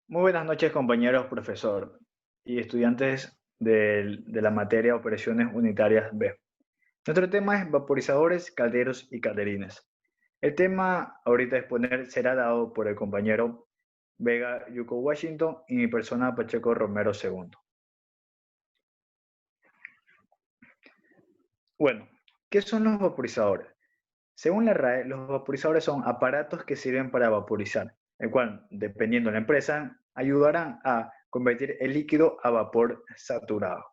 Muy buenas noches, compañeros, profesor y estudiantes de la materia Operaciones Unitarias B. Nuestro tema es vaporizadores, calderos y calderines. El tema ahorita a exponer será dado por el compañero Vega Yuko Washington y mi persona Pacheco Romero segundo. Bueno, ¿qué son los vaporizadores? Según la RAE, los vaporizadores son aparatos que sirven para vaporizar, el cual, dependiendo de la empresa, ayudarán a convertir el líquido a vapor saturado,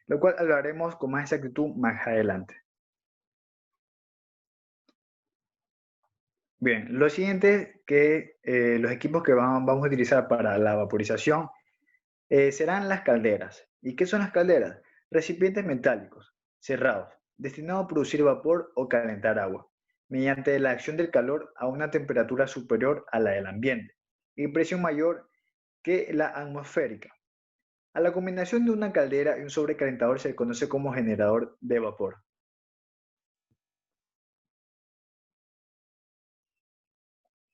lo cual hablaremos con más exactitud más adelante. Bien, lo siguiente que los equipos que vamos a utilizar para la vaporización serán las calderas. ¿Y qué son las calderas? Recipientes metálicos, cerrados, destinados a producir vapor o calentar agua, mediante la acción del calor a una temperatura superior a la del ambiente y presión mayor que la atmosférica. A la combinación de una caldera y un sobrecalentador se le conoce como generador de vapor.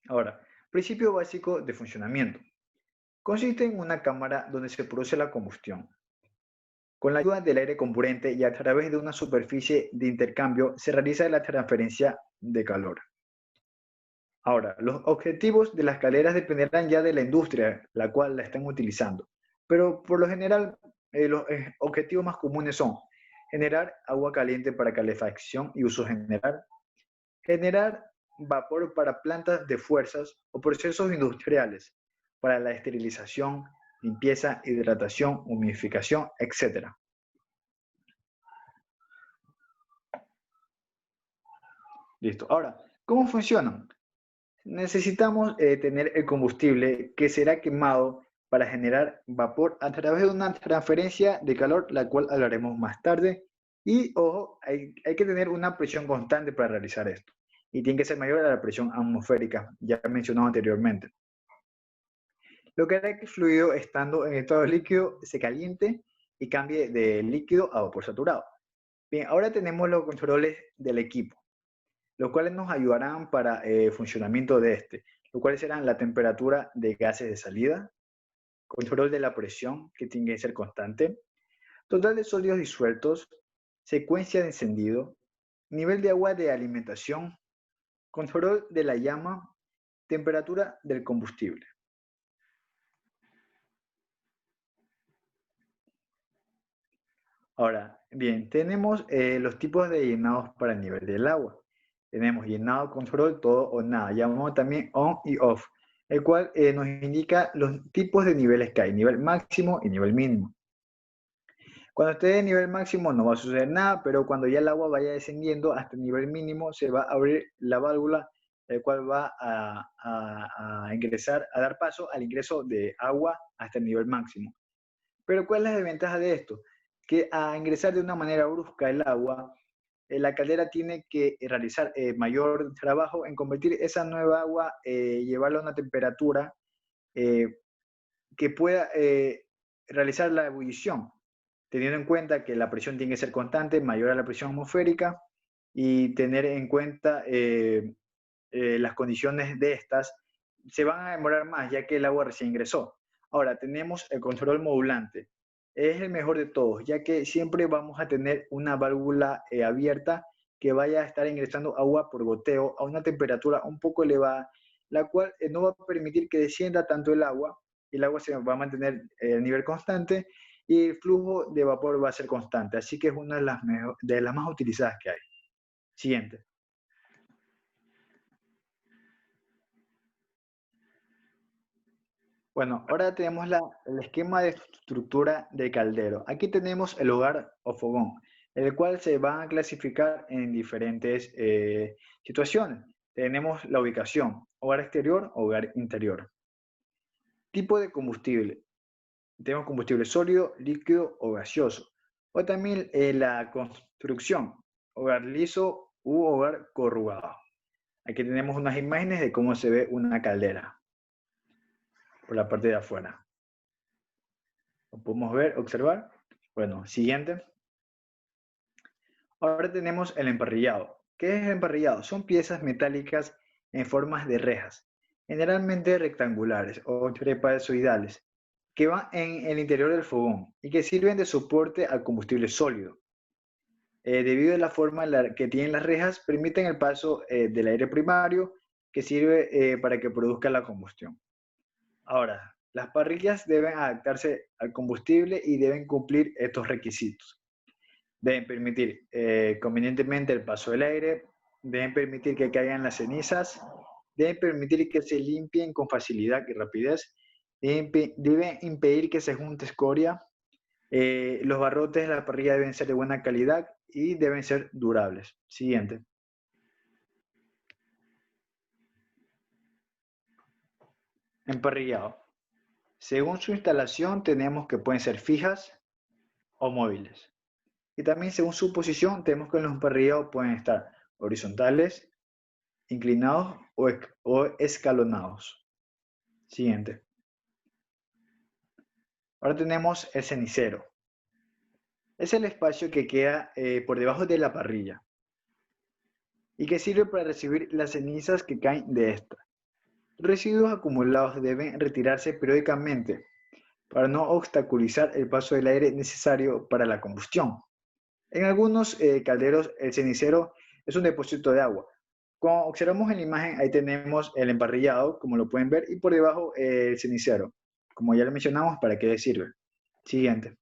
Ahora, principio básico de funcionamiento. Consiste en una cámara donde se produce la combustión. Con la ayuda del aire comburente y a través de una superficie de intercambio se realiza la transferencia de calor. Ahora, los objetivos de las calderas dependerán ya de la industria la cual la están utilizando, pero por lo general los objetivos más comunes son generar agua caliente para calefacción y uso general, generar vapor para plantas de fuerzas o procesos industriales, para la esterilización, limpieza, hidratación, humidificación, etc. Listo. Ahora, ¿cómo funcionan? Necesitamos tener el combustible que será quemado para generar vapor a través de una transferencia de calor, la cual hablaremos más tarde. Y ojo, hay que tener una presión constante para realizar esto. Y tiene que ser mayor a la presión atmosférica, ya mencionado anteriormente. Lo que hará que el fluido, estando en estado líquido, se caliente y cambie de líquido a vapor saturado. Bien, ahora tenemos los controles del equipo, los cuales nos ayudarán para el funcionamiento de este, los cuales serán la temperatura de gases de salida, control de la presión, que tiene que ser constante, total de sólidos disueltos, secuencia de encendido, nivel de agua de alimentación, control de la llama, temperatura del combustible. Ahora, bien, tenemos los tipos de llenados para el nivel del agua. Tenemos llenado control, todo o nada. Llamamos también on y off, el cual nos indica los tipos de niveles que hay, nivel máximo y nivel mínimo. Cuando esté en nivel máximo no va a suceder nada, pero cuando ya el agua vaya descendiendo hasta el nivel mínimo, se va a abrir la válvula, el cual va a ingresar, a dar paso al ingreso de agua hasta el nivel máximo. Pero ¿cuál es la desventaja de esto? Que a ingresar de una manera brusca el agua, la caldera tiene que realizar mayor trabajo en convertir esa nueva agua, llevarla a una temperatura eh, que pueda realizar la ebullición, teniendo en cuenta que la presión tiene que ser constante, mayor a la presión atmosférica, y tener en cuenta las condiciones de estas, se van a demorar más ya que el agua recién ingresó. Ahora, tenemos el control modulante. Es el mejor de todos, ya que siempre vamos a tener una válvula abierta que vaya a estar ingresando agua por goteo a una temperatura un poco elevada, la cual no va a permitir que descienda tanto el agua se va a mantener a nivel constante y el flujo de vapor va a ser constante. Así que es una de las más utilizadas que hay. Siguiente. Bueno, ahora tenemos el esquema de estructura de caldero. Aquí tenemos el hogar o fogón, el cual se va a clasificar en diferentes situaciones. Tenemos la ubicación, hogar exterior, hogar interior. Tipo de combustible. Tenemos combustible sólido, líquido o gaseoso. O también la construcción, hogar liso u hogar corrugado. Aquí tenemos unas imágenes de cómo se ve una caldera por la parte de afuera. Lo podemos ver, observar. Bueno, siguiente. Ahora tenemos el emparrillado. ¿Qué es el emparrillado? Son piezas metálicas en formas de rejas, generalmente rectangulares o trapezoidales, que van en el interior del fogón y que sirven de soporte al combustible sólido. Debido a la forma que tienen las rejas, permiten el paso del aire primario que sirve para que produzca la combustión. Ahora, las parrillas deben adaptarse al combustible y deben cumplir estos requisitos. Deben permitir convenientemente el paso del aire, deben permitir que caigan las cenizas, deben permitir que se limpien con facilidad y rapidez, deben impedir que se junte escoria, los barrotes de la parrilla deben ser de buena calidad y deben ser durables. Siguiente. Emparrillado. Según su instalación tenemos que pueden ser fijas o móviles. Y también según su posición tenemos que los emparrillados pueden estar horizontales, inclinados o escalonados. Siguiente. Ahora tenemos el cenicero. Es el espacio que queda por debajo de la parrilla y que sirve para recibir las cenizas que caen de esta. Residuos acumulados deben retirarse periódicamente para no obstaculizar el paso del aire necesario para la combustión. En algunos calderos el cenicero es un depósito de agua. Como observamos en la imagen, ahí tenemos el emparrillado, como lo pueden ver, y por debajo el cenicero. Como ya lo mencionamos, ¿para qué sirve? Siguiente.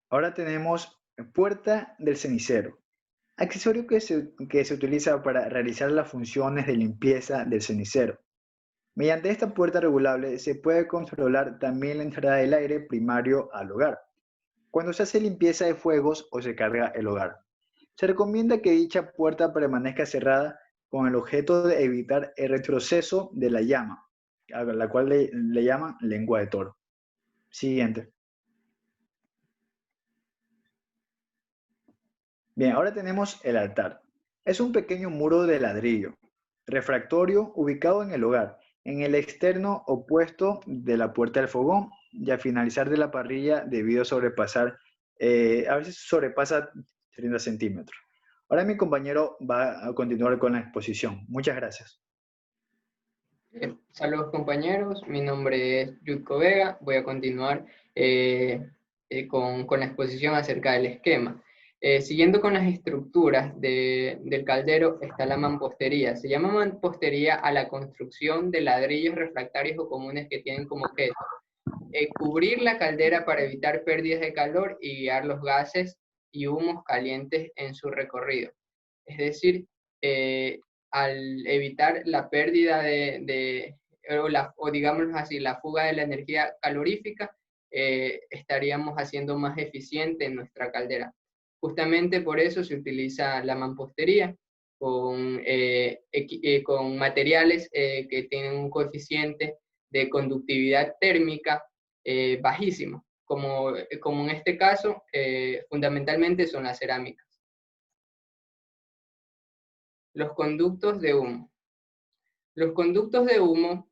Ahora tenemos puerta del cenicero. Accesorio que se utiliza para realizar las funciones de limpieza del cenicero. Mediante esta puerta regulable se puede controlar también la entrada del aire primario al hogar, cuando se hace limpieza de fuegos o se carga el hogar. Se recomienda que dicha puerta permanezca cerrada con el objeto de evitar el retroceso de la llama, a la cual le llaman lengua de toro. Siguiente. Bien, ahora tenemos el altar. Es un pequeño muro de ladrillo, refractorio, ubicado en el hogar, en el externo opuesto de la puerta del fogón y al finalizar de la parrilla debido a sobrepasar, a veces sobrepasa 30 centímetros. Ahora mi compañero va a continuar con la exposición. Muchas gracias. Saludos compañeros, mi nombre es Yudko Vega, voy a continuar con la exposición acerca del esquema. Siguiendo con las estructuras del caldero está la mampostería. Se llama mampostería a la construcción de ladrillos refractarios o comunes que tienen como objeto cubrir la caldera para evitar pérdidas de calor y guiar los gases y humos calientes en su recorrido. Es decir, al evitar la pérdida o digámoslo así, la fuga de la energía calorífica, estaríamos haciendo más eficiente nuestra caldera. Justamente por eso se utiliza la mampostería con materiales que tienen un coeficiente de conductividad térmica bajísimo, como en este caso, fundamentalmente son las cerámicas. Los conductos de humo. Los conductos de humo,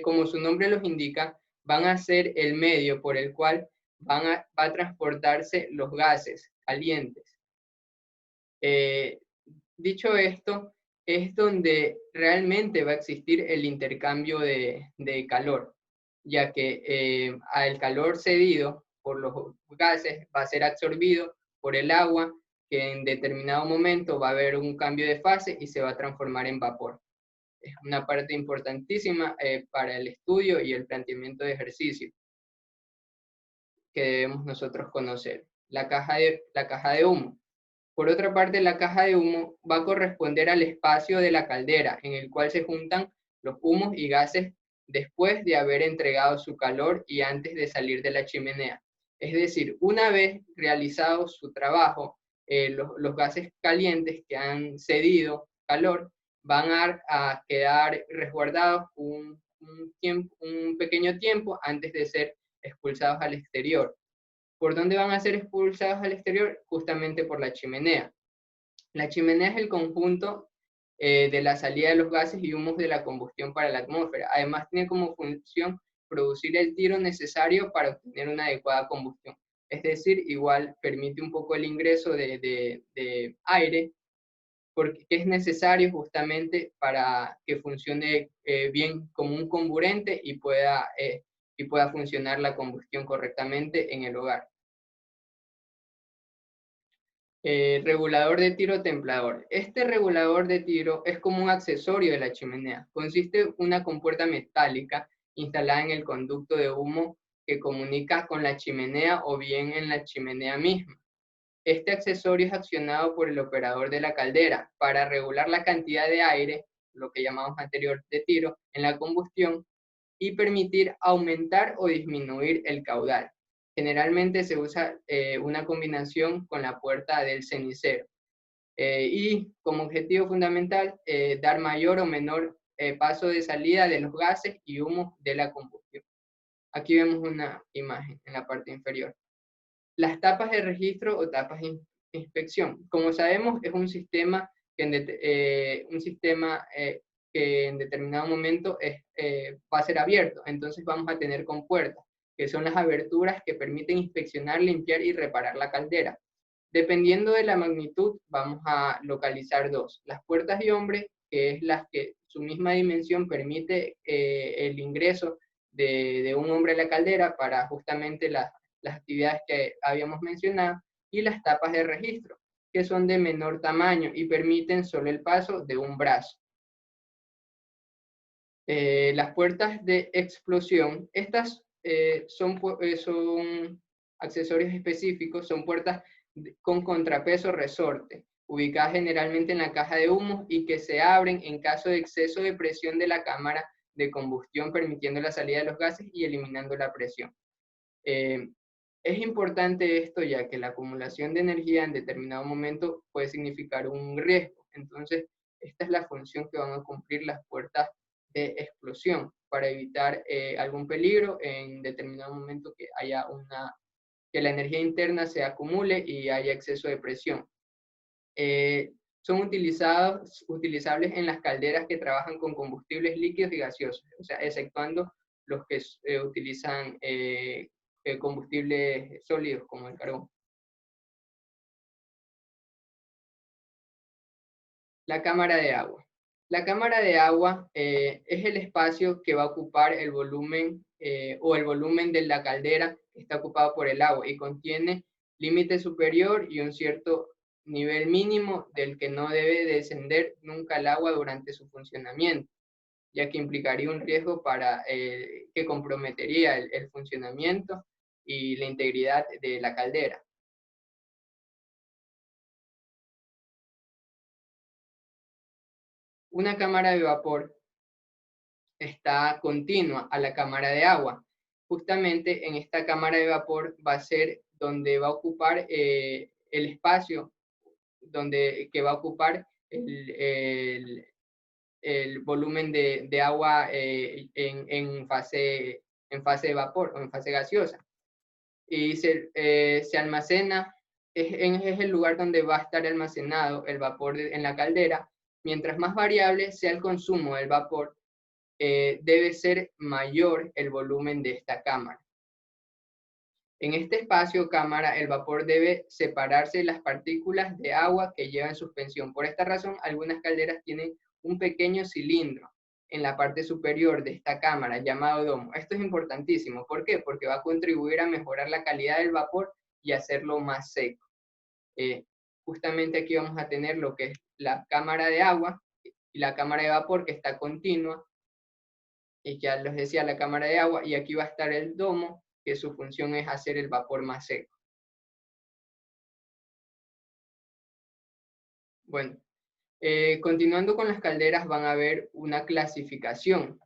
como su nombre los indica, van a ser el medio por el cual va a transportarse los gases calientes. Dicho esto, es donde realmente va a existir el intercambio de calor, ya que al calor cedido por los gases va a ser absorbido por el agua, que en determinado momento va a haber un cambio de fase y se va a transformar en vapor. Es una parte importantísima para el estudio y el planteamiento de ejercicio que debemos nosotros conocer. La caja de humo. Por otra parte, la caja de humo va a corresponder al espacio de la caldera, en el cual se juntan los humos y gases después de haber entregado su calor y antes de salir de la chimenea. Es decir, una vez realizado su trabajo, los gases calientes que han cedido calor van a quedar resguardados un pequeño tiempo antes de ser expulsados al exterior. ¿Por dónde van a ser expulsados al exterior? Justamente por la chimenea. La chimenea es el conjunto de la salida de los gases y humos de la combustión para la atmósfera. Además, tiene como función producir el tiro necesario para obtener una adecuada combustión. Es decir, igual permite un poco el ingreso de aire porque es necesario justamente para que funcione bien como un comburente y pueda funcionar la combustión correctamente en el hogar. Regulador de tiro templador. Este regulador de tiro es como un accesorio de la chimenea. Consiste en una compuerta metálica instalada en el conducto de humo que comunica con la chimenea o bien en la chimenea misma. Este accesorio es accionado por el operador de la caldera para regular la cantidad de aire, lo que llamamos anterior de tiro, en la combustión y permitir aumentar o disminuir el caudal. Generalmente se usa una combinación con la puerta del cenicero y como objetivo fundamental dar mayor o menor paso de salida de los gases y humos de la combustión. Aquí vemos una imagen en la parte inferior. Las tapas de registro o tapas de inspección. Como sabemos, es un sistema que en determinado momento va a ser abierto. Entonces vamos a tener compuertas, que son las aberturas que permiten inspeccionar, limpiar y reparar la caldera. Dependiendo de la magnitud, vamos a localizar dos. Las puertas de hombre, que es las que su misma dimensión permite el ingreso de un hombre a la caldera para justamente las actividades que habíamos mencionado, y las tapas de registro, que son de menor tamaño y permiten solo el paso de un brazo. Las puertas de explosión, estas son accesorios específicos, son puertas con contrapeso resorte, ubicadas generalmente en la caja de humo y que se abren en caso de exceso de presión de la cámara de combustión, permitiendo la salida de los gases y eliminando la presión. Es importante esto ya que la acumulación de energía en determinado momento puede significar un riesgo. Entonces, esta es la función que van a cumplir las puertas de explosión para evitar algún peligro en determinado momento que la energía interna se acumule y haya exceso de presión. Son utilizables en las calderas que trabajan con combustibles líquidos y gaseosos, o sea, exceptuando los que utilizan combustibles sólidos como el carbón. La cámara de agua. La cámara de agua es el espacio que va a ocupar el volumen o el volumen de la caldera que está ocupado por el agua y contiene límite superior y un cierto nivel mínimo del que no debe descender nunca el agua durante su funcionamiento, ya que implicaría un riesgo que comprometería el funcionamiento y la integridad de la caldera. Una cámara de vapor está continua a la cámara de agua. Justamente en esta cámara de vapor va a ser donde va a ocupar el espacio que va a ocupar el volumen de agua en fase de vapor o en fase gaseosa. Y se almacena, es el lugar donde va a estar almacenado el vapor en la caldera. Mientras más variable sea el consumo del vapor, debe ser mayor el volumen de esta cámara. En este espacio cámara, el vapor debe separarse de las partículas de agua que lleva en suspensión. Por esta razón, algunas calderas tienen un pequeño cilindro en la parte superior de esta cámara llamado domo. Esto es importantísimo. ¿Por qué? Porque va a contribuir a mejorar la calidad del vapor y hacerlo más seco. Justamente aquí vamos a tener lo que es la cámara de agua y la cámara de vapor que está continua, y ya les decía la cámara de agua, y aquí va a estar el domo, que su función es hacer el vapor más seco. Bueno, continuando con las calderas van a haber una clasificación,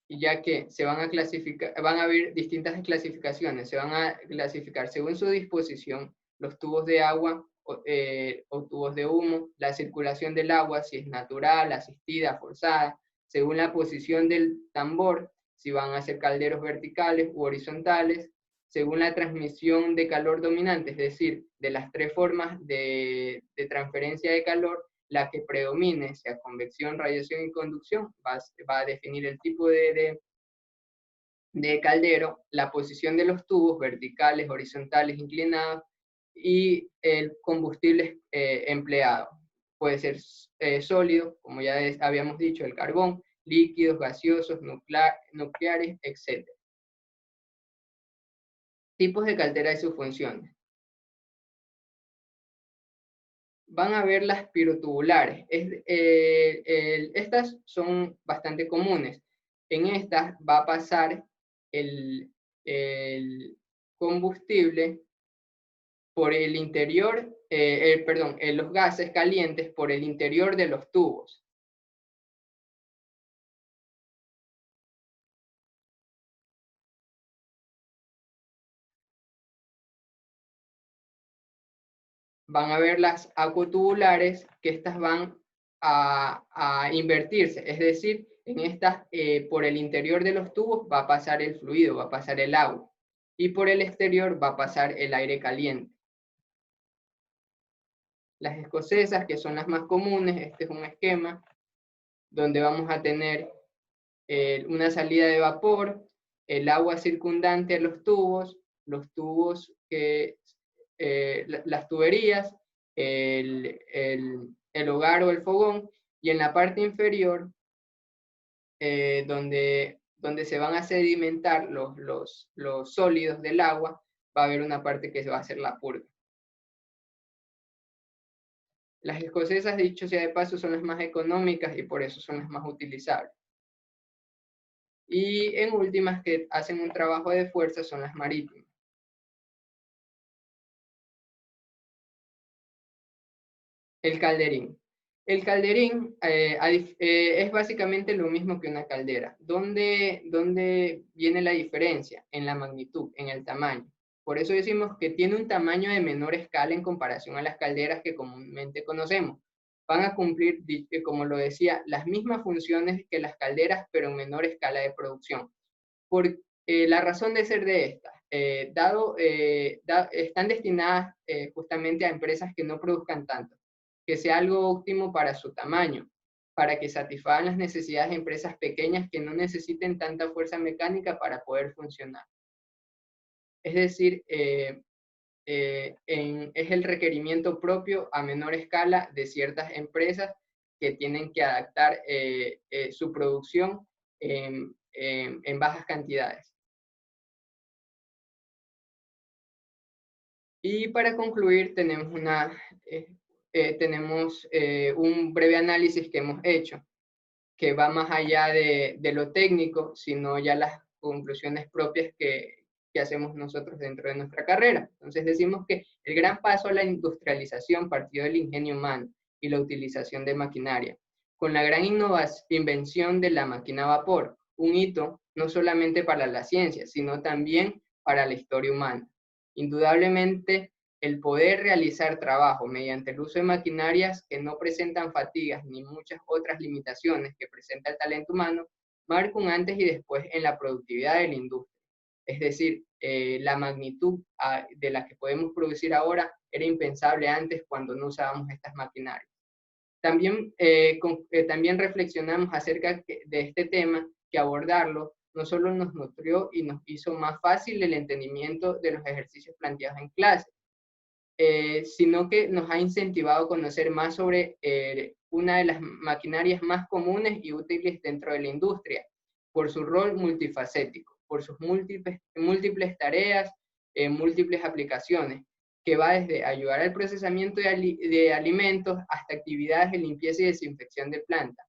ya que se van a clasificar, van a haber distintas clasificaciones, se van a clasificar según su disposición, los tubos de agua o tubos de humo, la circulación del agua, si es natural, asistida, forzada, según la posición del tambor, si van a ser calderos verticales u horizontales, según la transmisión de calor dominante, es decir, de las tres formas de transferencia de calor, la que predomine, sea convección, radiación y conducción, va a definir el tipo de caldero, la posición de los tubos, verticales, horizontales, inclinados, y el combustible empleado. Puede ser sólido, como ya habíamos dicho, el carbón, líquidos, gaseosos, nucleares, etc. Tipos de caldera y sus funciones. Van a ver las pirotubulares. Estas son bastante comunes. En estas va a pasar el combustible por el interior, perdón, los gases calientes por el interior de los tubos. Van a ver las acotubulares, que estas van a invertirse, es decir, en estas, por el interior de los tubos va a pasar el fluido, va a pasar el agua, y por el exterior va a pasar el aire caliente. Las escocesas, que son las más comunes, este es un esquema donde vamos a tener una salida de vapor, el agua circundante a los tubos que, las tuberías, el hogar o el fogón, y en la parte inferior, donde se van a sedimentar los sólidos del agua, va a haber una parte que va a ser la purga. Las escocesas, dicho sea de paso, son las más económicas y por eso son las más utilizables. Y en últimas, que hacen un trabajo de fuerza, son las marítimas. El calderín. El calderín es básicamente lo mismo que una caldera. ¿Dónde viene la diferencia? En la magnitud, en el tamaño. Por eso decimos que tiene un tamaño de menor escala en comparación a las calderas que comúnmente conocemos. Van a cumplir, como lo decía, las mismas funciones que las calderas, pero en menor escala de producción. Por la razón de ser de estas, están destinadas justamente a empresas que no produzcan tanto, que sea algo óptimo para su tamaño, para que satisfagan las necesidades de empresas pequeñas que no necesiten tanta fuerza mecánica para poder funcionar. Es decir, es el requerimiento propio a menor escala de ciertas empresas que tienen que adaptar su producción en bajas cantidades. Y para concluir, tenemos un breve análisis que hemos hecho, que va más allá de lo técnico, sino ya las conclusiones propias que hacemos nosotros dentro de nuestra carrera. Entonces decimos que el gran paso a la industrialización partió del ingenio humano y la utilización de maquinaria, con la gran invención de la máquina a vapor, un hito no solamente para la ciencia, sino también para la historia humana. Indudablemente, el poder realizar trabajo mediante el uso de maquinarias que no presentan fatigas ni muchas otras limitaciones que presenta el talento humano, marca un antes y después en la productividad de la industria. Es decir, la magnitud de la que podemos producir ahora era impensable antes cuando no usábamos estas maquinarias. También reflexionamos acerca de este tema, que abordarlo no solo nos nutrió y nos hizo más fácil el entendimiento de los ejercicios planteados en clase, sino que nos ha incentivado a conocer más sobre una de las maquinarias más comunes y útiles dentro de la industria, por su rol multifacético, por sus múltiples tareas, múltiples aplicaciones, que va desde ayudar al procesamiento de alimentos hasta actividades de limpieza y desinfección de plantas.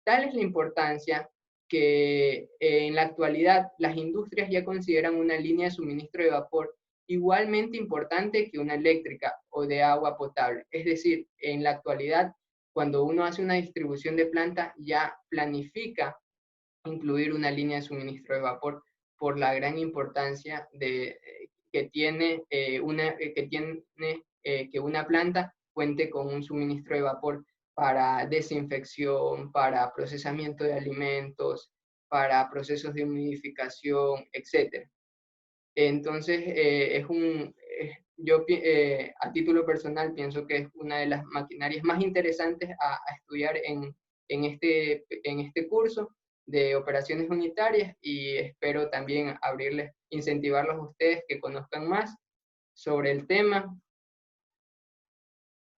Tal es la importancia que en la actualidad las industrias ya consideran una línea de suministro de vapor igualmente importante que una eléctrica o de agua potable. Es decir, en la actualidad, cuando uno hace una distribución de planta, ya planifica incluir una línea de suministro de vapor por la gran importancia que tiene, que una planta cuente con un suministro de vapor para desinfección, para procesamiento de alimentos, para procesos de humidificación, etc. Entonces, yo a título personal pienso que es una de las maquinarias más interesantes a estudiar en este curso de operaciones unitarias, y espero también incentivarlos a ustedes que conozcan más sobre el tema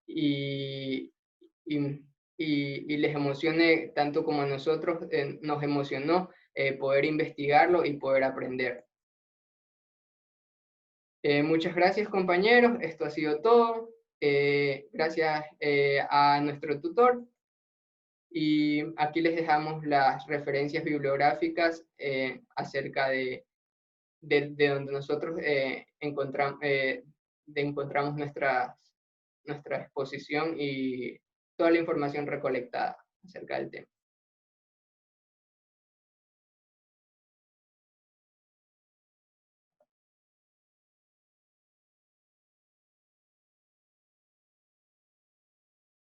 y, y les emocione tanto como a nosotros nos emocionó poder investigarlo y poder aprender. Muchas gracias, compañeros. Esto ha sido todo. Gracias a nuestro tutor. Y aquí les dejamos las referencias bibliográficas acerca de donde nosotros encontramos nuestra exposición y toda la información recolectada acerca del tema.